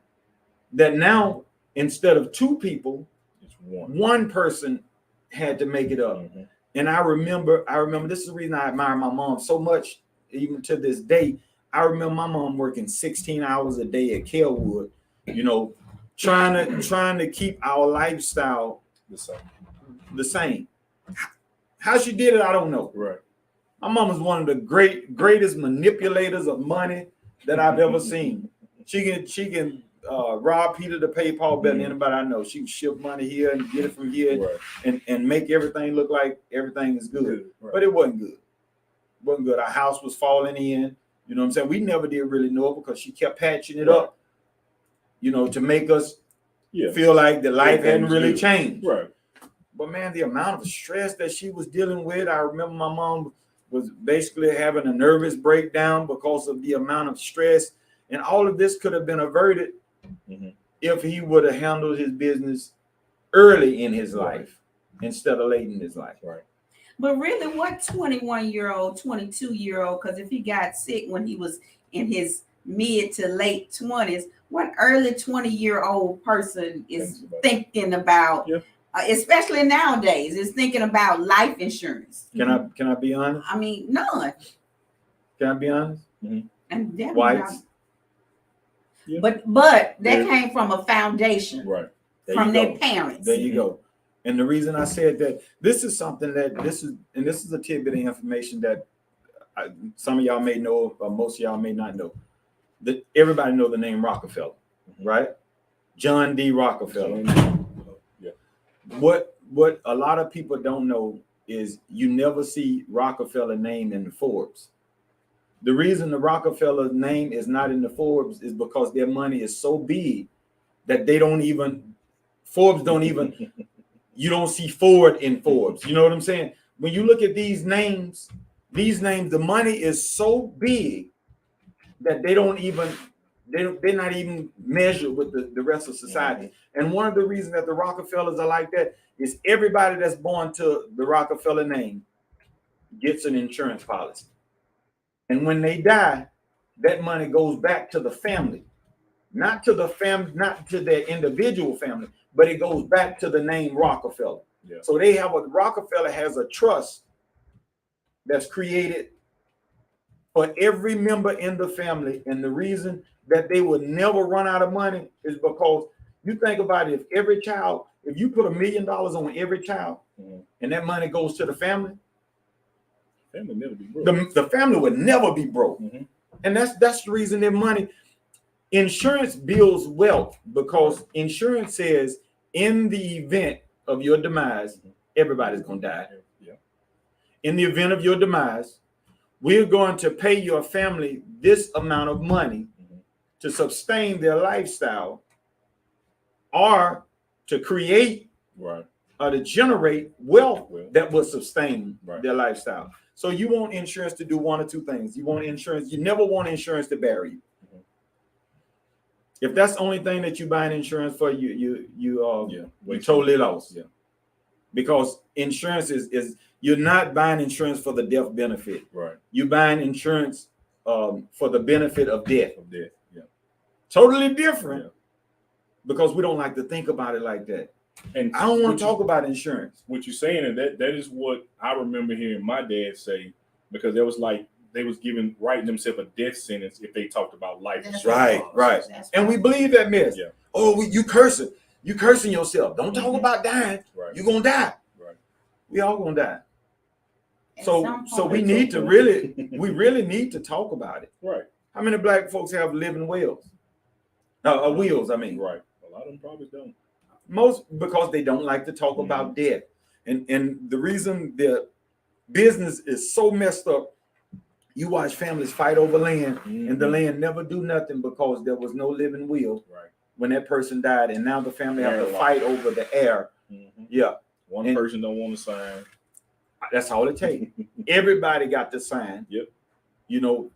That now, instead of 2 people, it's one person had to make it up. Mm-hmm. And I remember this is the reason I admire my mom so much, even to this day. I remember my mom working 16 hours a day at Kelwood, you know, trying to keep our lifestyle the same. How she did it, I don't know. Right. My mom is one of the greatest manipulators of money that I've ever seen. She can rob Peter to pay Paul better than anybody I know. She can ship money here and get it from here and make everything look like everything is good. Right. But it wasn't good. It wasn't good. Our house was falling in. You know what I'm saying? We never did really know it because she kept patching it up, you know, to make us feel like the life hadn't really changed. Right. But man, the amount of stress that she was dealing with, I remember my mom was basically having a nervous breakdown because of the amount of stress. And all of this could have been averted if he would have handled his business early in his life instead of late in his life. Right. But really, what 21-year-old, 22-year-old, because if he got sick when he was in his mid to late 20s, what early 20-year-old person is thinking about, especially nowadays, is thinking about life insurance? Can I be honest? I mean, none. Can I be honest? Mm-hmm. And whites. But that came from a foundation, from their parents. There you go. And the reason I said that, this is something that this is a tidbit of information that some of y'all may know, or most of y'all may not know. That everybody know the name Rockefeller, right? John D. Rockefeller. Yeah. What a lot of people don't know is you never see Rockefeller name in the Forbes. The reason the Rockefeller name is not in the Forbes is because their money is so big that Forbes don't even, you don't see Ford in Forbes. You know what I'm saying? When you look at these names, the money is so big that they're not even measured with the rest of society. And one of the reasons that the Rockefellers are like that is everybody that's born to the Rockefeller name gets an insurance policy. And when they die, that money goes back to the family not to the family, not to their individual family, but it goes back to the name Rockefeller. Yeah. So Rockefeller has a trust that's created for every member in the family. And the reason that they would never run out of money is because you think about it, if you put $1 million on every child, and that money goes to the family never be broke. the family would never be broke. And that's the reason their money. Insurance builds wealth because insurance says in the event of your demise, everybody's going to die. Yeah. In the event of your demise, we're going to pay your family this amount of money to sustain their lifestyle or to create or to generate wealth that will sustain their lifestyle. So you want insurance to do one or two things. You never want insurance to bury you. If that's the only thing that you buy insurance for, you totally lost. Yeah. Because insurance is you're not buying insurance for the death benefit. Right. You're buying insurance for the benefit of death. Yeah. Totally different. Yeah. Because we don't like to think about it like that. And I don't want to talk about insurance. What you're saying, and that is what I remember hearing my dad say, because there was like they was writing themselves a death sentence if they talked about life. Right. And we believe that myth. Yeah. Oh, you cursing yourself. Don't talk about dying. Right. You're gonna die. Right. We all gonna die. So we need to really need to talk about it. Right. How many black folks have living wills? Wills, I mean. Right. A lot of them probably don't. Most because they don't like to talk about death. And the reason the business is so messed up, you watch families fight over land, and the land never do nothing because there was no living will when that person died, and now the family have to fight over the heir. Yeah. One person don't want to sign. That's all it takes. Everybody got to sign. Yep. You know,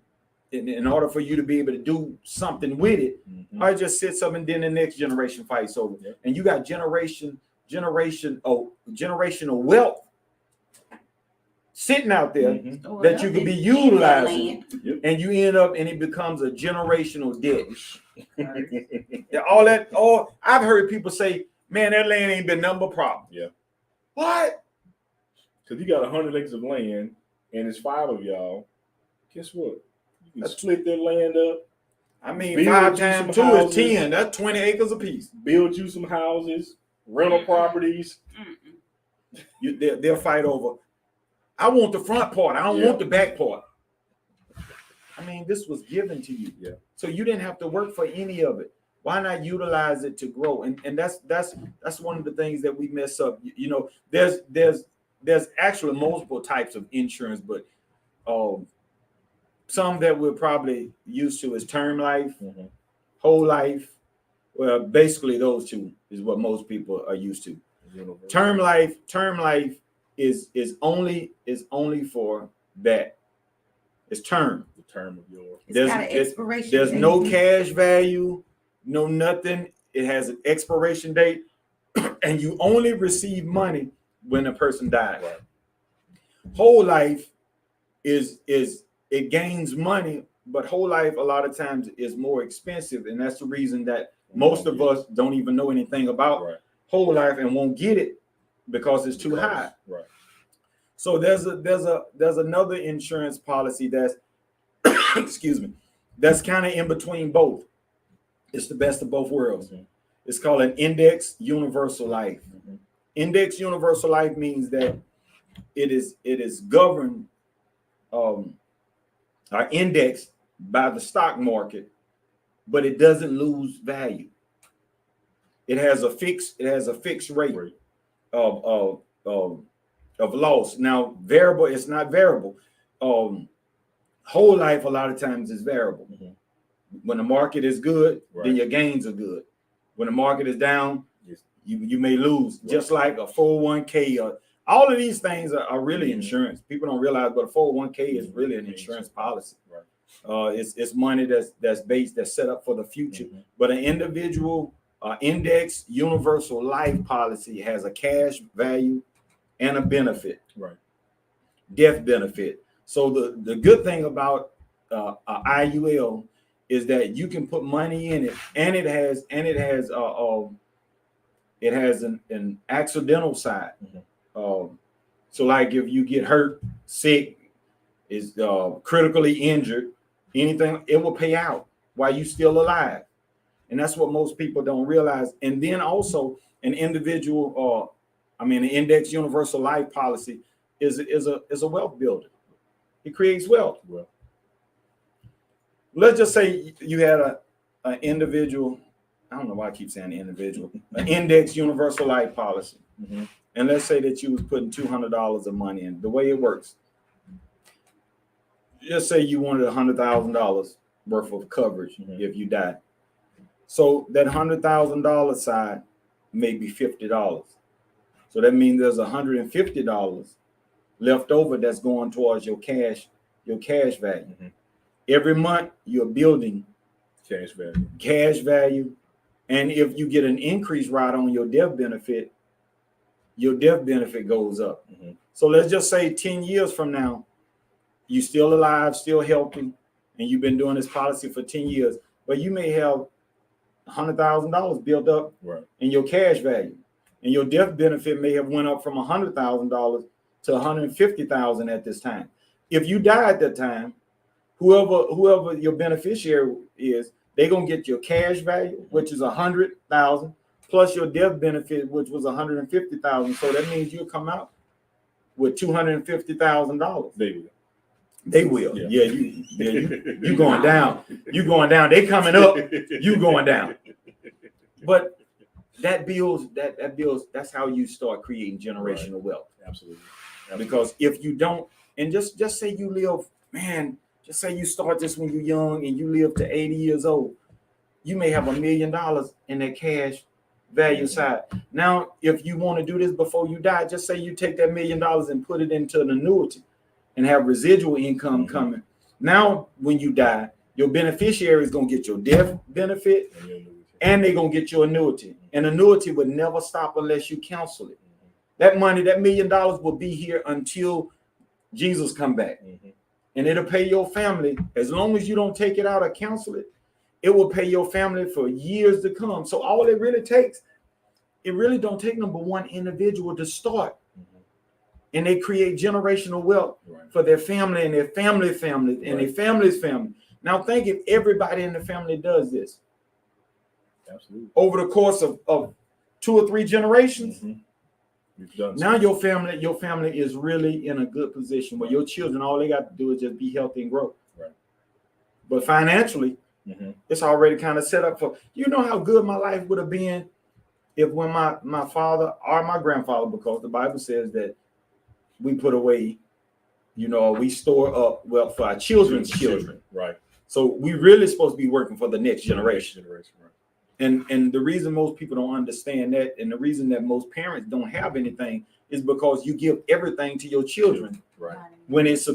in order for you to be able to do something with it, I just sit up and then the next generation fights over. Yep. And you got generational wealth sitting out there that you could be utilizing, and you end up and it becomes a generational debt. I've heard people say, man, that land ain't been nothing but problem. Yeah. What? Because you got 100 acres of land and it's 5 of y'all. Guess what? You can split their land up. I mean, 5 times 2 is 10. That's 20 acres apiece. Build you some houses, rental properties. They'll fight over. I want the front part. I don't want the back part. I mean, this was given to you. Yeah. So you didn't have to work for any of it. Why not utilize it to grow? And that's one of the things that we mess up. You know, there's actually multiple types of insurance, but some that we're probably used to is term life, whole life. Well, basically those two is what most people are used to. Term life is only for that. It's term. The term of yours. There's no cash value, no nothing. It has an expiration date, and you only receive money when a person dies. Right. Whole life is it gains money, but whole life a lot of times is more expensive, and that's the reason that most of us don't even know anything about whole life and won't get it because it's too high. Right. So there's another insurance policy that's excuse me, that's kind of in between both. It's the best of both worlds. It's called an index universal life. Index universal life means that it is governed or indexed by the stock market, but it doesn't lose value. It has a fixed rate of loss. Now, variable, it's not variable. Whole life a lot of times is variable. When the market is good, then your gains are good. When the market is down, you may lose. Just like a 401k. All of these things are really insurance. People don't realize, but a 401k is really an insurance policy. It's money that's set up for the future. But an individual index universal life policy has a cash value and a benefit, death benefit. So the good thing about IUL is that you can put money in it, and it has an accidental side. So like if you get hurt, sick, is critically injured, anything, it will pay out while you still alive. And that's what most people don't realize. And then also an individual, an index universal life policy is a wealth builder. It creates wealth. Well, let's just say you had an individual, I don't know why I keep saying individual, an index universal life policy. And let's say that you was putting $200 of money in. The way it works, just say you wanted $100,000 worth of coverage if you died. So that $100,000 side may be $50. So that means there's $150 left over that's going towards your cash value. Every month you're building cash value. And if you get an increase right on your death benefit goes up. So let's just say 10 years from now, you're still alive, still healthy, and you've been doing this policy for 10 years, but you may have $100,000 built up in your cash value, and your death benefit may have went up from $100,000 to $150,000 at this time. If you die at that time, whoever your beneficiary is, they're gonna get your cash value, which is $100,000, plus your death benefit, which was $150,000. So that means you'll come out with $250,000. They will. Yeah, you going down. You going down. They coming up. You going down. But that builds. That's how you start creating generational wealth. Absolutely. Because if you don't, and just say you live, man, just say you start this when you're young and you live to 80 years old, you may have $1 million in that cash value side. Now, if you want to do this before you die, just say you take that $1 million and put it into an annuity and have residual income coming. Now, when you die, your beneficiary is going to get your death benefit and they're going to get your annuity. An annuity would never stop unless you cancel it. That money, that $1 million will be here until Jesus come back. And it'll pay your family. As long as you don't take it out or cancel it, it will pay your family for years to come. So all it really takes, it really don't take number one individual to start. And they create generational wealth for their family and their family and their family's family. Now think if everybody in the family does this. Absolutely. Over the course of 2 or 3 generations, now your family is really in a good position where your children, all they got to do is just be healthy and grow. But financially, it's already kind of set up for, you know how good my life would have been if when my father or my grandfather, because the Bible says that we put away, we store up wealth for our children's children. So we really supposed to be working for the next generation. And the reason most people don't understand that, and the reason that most parents don't have anything, is because you give everything to your children when it's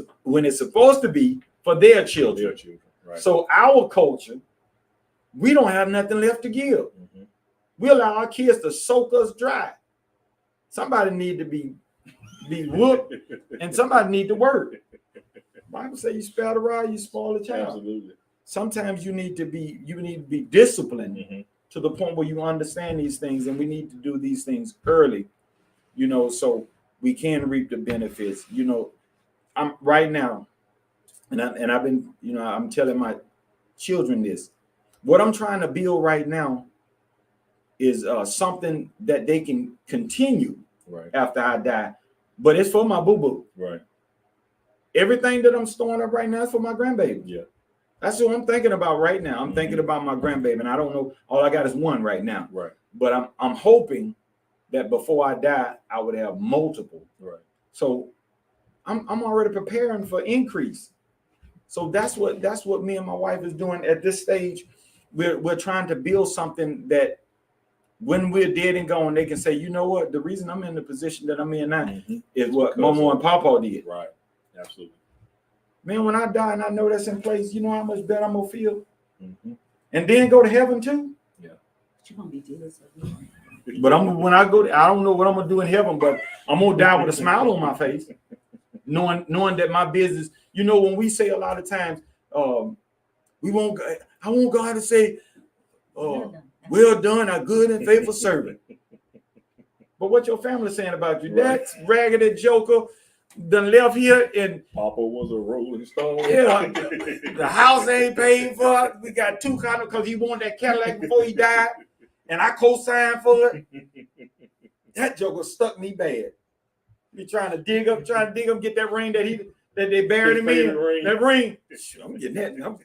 supposed to be for their children. So our culture, we don't have nothing left to give. We allow our kids to soak us dry. Somebody need to be whooped, and somebody need to work. Bible says you spare the rod, you spoil the child. Absolutely. Sometimes you need to be disciplined to the point where you understand these things, and we need to do these things early, so we can reap the benefits. I'm right now, and I've been, I'm telling my children this. What I'm trying to build right now is something that they can continue after I die, but it's for my boo-boo. Everything that I'm storing up right now is for my grandbaby. That's what I'm thinking about right now. I'm thinking about my grandbaby, and I don't know. All I got is one right now. But I'm hoping that before I die, I would have multiple. So I'm already preparing for increase. So that's what me and my wife is doing at this stage. We're trying to build something that when we're dead and gone, they can say, you know what? The reason I'm in the position that I'm in now is what Mama and Papa did. Absolutely. Man, when I die and I know that's in place, you know how much better I'm gonna feel, and then go to heaven too. You're gonna be jealous of me. But when I go, I don't know what I'm gonna do in heaven, but I'm gonna die with a smile on my face, knowing that my business. When we say a lot of times, I want God to say, well done, a good and faithful servant. But what your family saying about you? Right. That raggedy joker done left here and Papa was a Rolling Stone. yeah, the house ain't paid for. We got 2 condos because he wanted that Cadillac before he died, and I co-signed for it. That joker stuck me bad. He trying to dig up, get that ring that they buried him in. That ring, I'm getting that.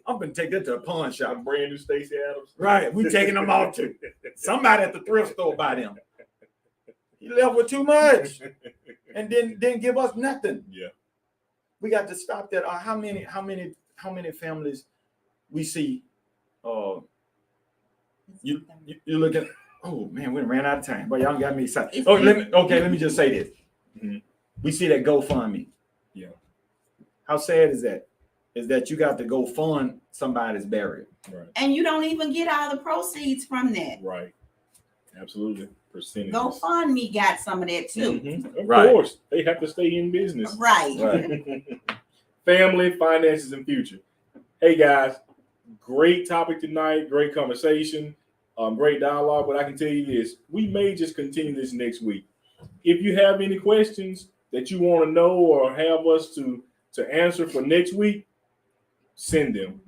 I'm gonna take that to a pawn shop. Brand new Stacey Adams. Right, we taking them off too. Somebody at the thrift store buy them. He left with too much, and didn't give us nothing. Yeah, we got to stop that. How many families we see? You look at. Oh man, we ran out of time, but y'all got me excited. Let me just say this. Mm-hmm. We see that GoFundMe. Yeah. How sad is that? Is that you got to go fund somebody's burial. Right. And you don't even get all the proceeds from that. Right. Absolutely. Percentages. GoFundMe got some of that too. Mm-hmm. Of course. They have to stay in business. Right. Family, finances, and future. Hey guys, great topic tonight. Great conversation. Great dialogue. But I can tell you this, we may just continue this next week. If you have any questions that you want to know or have us to answer for next week, send them.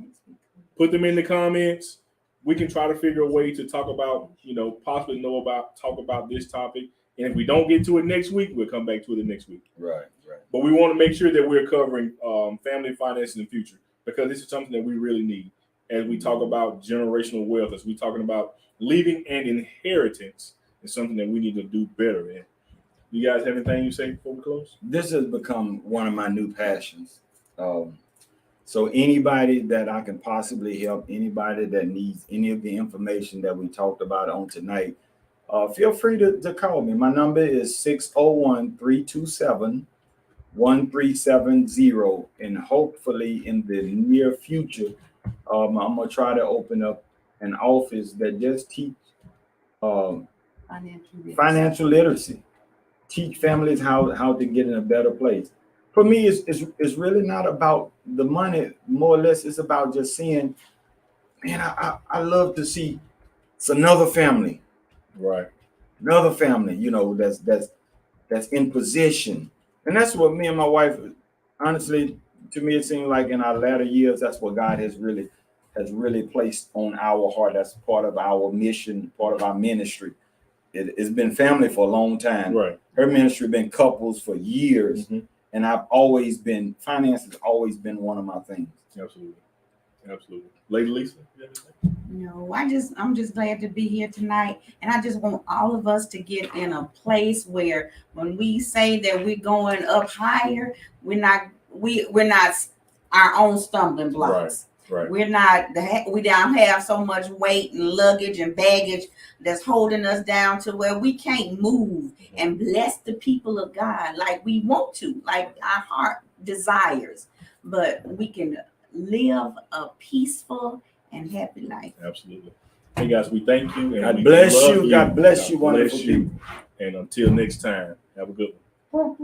Put them in the comments. We can try to figure a way to talk about, possibly talk about this topic. And if we don't get to it next week, we'll come back to it the next week. Right. But we want to make sure that we're covering family, finance, and the future, because this is something that we really need as we talk about generational wealth, as we're talking about leaving an inheritance. Is something that we need to do better in. You guys have anything you say before we close? This has become one of my new passions. So anybody that I can possibly help, anybody that needs any of the information that we talked about on tonight, feel free to call me. My number is 601-327-1370. And hopefully in the near future, I'm going to try to open up an office that just teach financial literacy. Teach families how to get in a better place. For me, it's really not about the money. More or less, it's about just seeing, man, I love to see it's another family. Right. Another family, that's in position. And that's what me and my wife, honestly, to me, it seems like in our latter years, that's what God has really placed on our heart. That's part of our mission, part of our ministry. It's been family for a long time. Right. Her ministry been couples for years. Mm-hmm. And finance has always been one of my things. Absolutely. Lady Lisa? No, I'm just glad to be here tonight. And I just want all of us to get in a place where when we say that we're going up higher, we're not our own stumbling blocks. Right. We don't have so much weight and luggage and baggage that's holding us down to where we can't move and bless the people of God like we want to, like our heart desires. But we can live a peaceful and happy life. Absolutely. Hey guys, we thank you. And God bless you. God bless you, wonderful people. And until next time, have a good one.